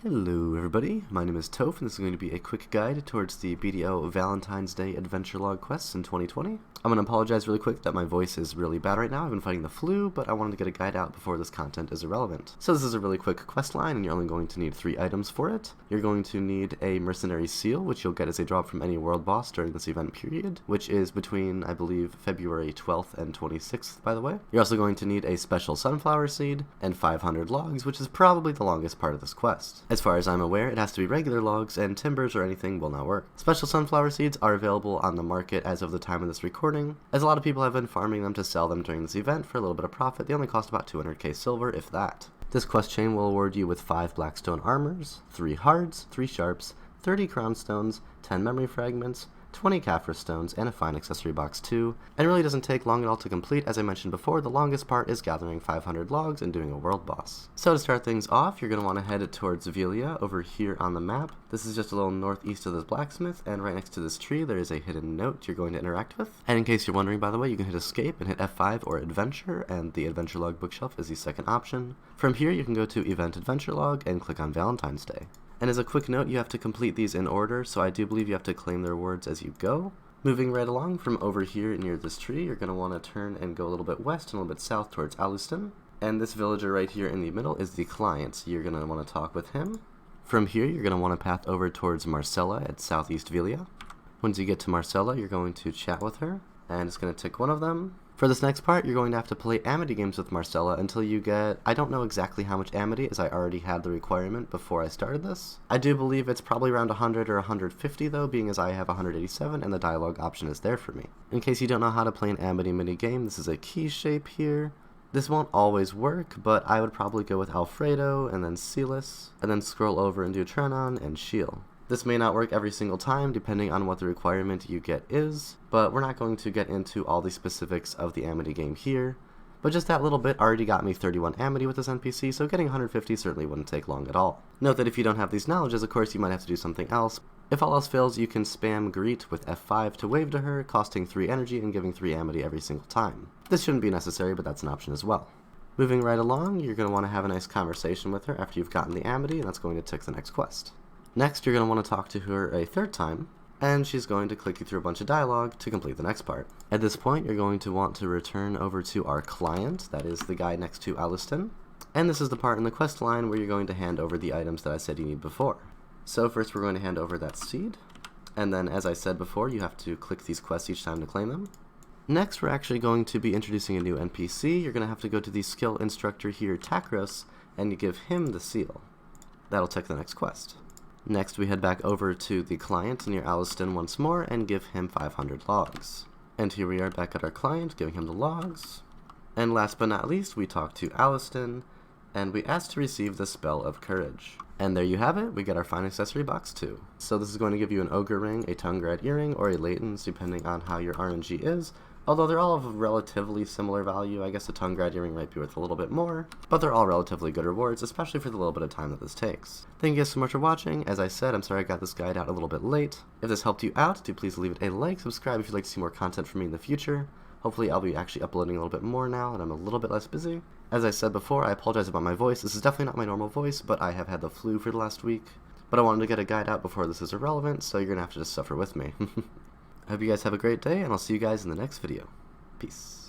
Hello everybody, my name is Toef and this is going to be a quick guide towards the BDO Valentine's Day Adventure Log quests in 2020. I'm going to apologize really quick that my voice is really bad right now. I've been fighting the flu, but I wanted to get a guide out before this content is irrelevant. So this is a really quick quest line and you're only going to need 3 items for it. You're going to need a mercenary seal, which you'll get as a drop from any world boss during this event period, which is between, I believe, February 12th and 26th, by the way. You're also going to need a special sunflower seed and 500 logs, which is probably the longest part of this quest. As far as I'm aware, it has to be regular logs, and timbers or anything will not work. Special sunflower seeds are available on the market as of the time of this recording, as a lot of people have been farming them to sell them during this event for a little bit of profit. They only cost about 200k silver, if that. This quest chain will award you with 5 blackstone armors, 3 hards, 3 sharps, 30 crown stones, 10 memory fragments, 20 Kaffir stones, and a fine accessory box too, and it really doesn't take long at all to complete. As I mentioned before, the longest part is gathering 500 logs and doing a world boss. So to start things off, you're going to want to head towards Velia over here on the map. This is just a little northeast of this blacksmith, and right next to this tree there is a hidden note you're going to interact with. And in case you're wondering, by the way, you can hit escape and hit F5 or adventure, and the adventure log bookshelf is the second option. From here you can go to event adventure log and click on Valentine's Day. And as a quick note, you have to complete these in order, so I do believe you have to claim their rewards as you go. Moving right along from over here near this tree, you're going to want to turn and go a little bit west and a little bit south towards Aluston. And this villager right here in the middle is the client, so you're going to want to talk with him. From here, you're going to want to path over towards Marcella at southeast Velia. Once you get to Marcella, you're going to chat with her, and it's going to tick one of them. For this next part, you're going to have to play amity games with Marcella until you get, I don't know exactly how much amity, as I already had the requirement before I started this. I do believe it's probably around 100 or 150 though, being as I have 187 and the dialogue option is there for me. In case you don't know how to play an amity mini game, this is a key shape here. This won't always work, but I would probably go with Alfredo and then Silas, and then scroll over and do Trenon and Shiel. This may not work every single time, depending on what the requirement you get is, but we're not going to get into all the specifics of the amity game here. But just that little bit already got me 31 amity with this NPC, so getting 150 certainly wouldn't take long at all. Note that if you don't have these knowledges, of course you might have to do something else. If all else fails, you can spam greet with F5 to wave to her, costing 3 energy and giving 3 amity every single time. This shouldn't be necessary, but that's an option as well. Moving right along, you're going to want to have a nice conversation with her after you've gotten the amity, and that's going to tick the next quest. Next, you're going to want to talk to her a 3rd time, and she's going to click you through a bunch of dialogue to complete the next part. At this point, you're going to want to return over to our client, that is the guy next to Aluston, and this is the part in the quest line where you're going to hand over the items that I said you need before. So first we're going to hand over that seed, and then as I said before, you have to click these quests each time to claim them. Next, we're actually going to be introducing a new NPC. You're going to have to go to the skill instructor here, Takros, and you give him the seal. That'll tick the next quest. Next, we head back over to the client near Aluston once more and give him 500 logs. And here we are back at our client, giving him the logs. And last but not least, we talk to Aluston, and we ask to receive the Spell of Courage. And there you have it, we get our fine accessory box too. So this is going to give you an ogre ring, a tongue grad earring, or a latens, depending on how your RNG is. Although they're all of relatively similar value. I guess a tongue grad earring might be worth a little bit more, but they're all relatively good rewards, especially for the little bit of time that this takes. Thank you guys so much for watching. As I said, I'm sorry I got this guide out a little bit late. If this helped you out, do please leave it a like, subscribe if you'd like to see more content from me in the future. Hopefully I'll be actually uploading a little bit more now, and I'm a little bit less busy. As I said before, I apologize about my voice. This is definitely not my normal voice, but I have had the flu for the last week. But I wanted to get a guide out before this is irrelevant, so you're gonna have to just suffer with me. I hope you guys have a great day, and I'll see you guys in the next video. Peace.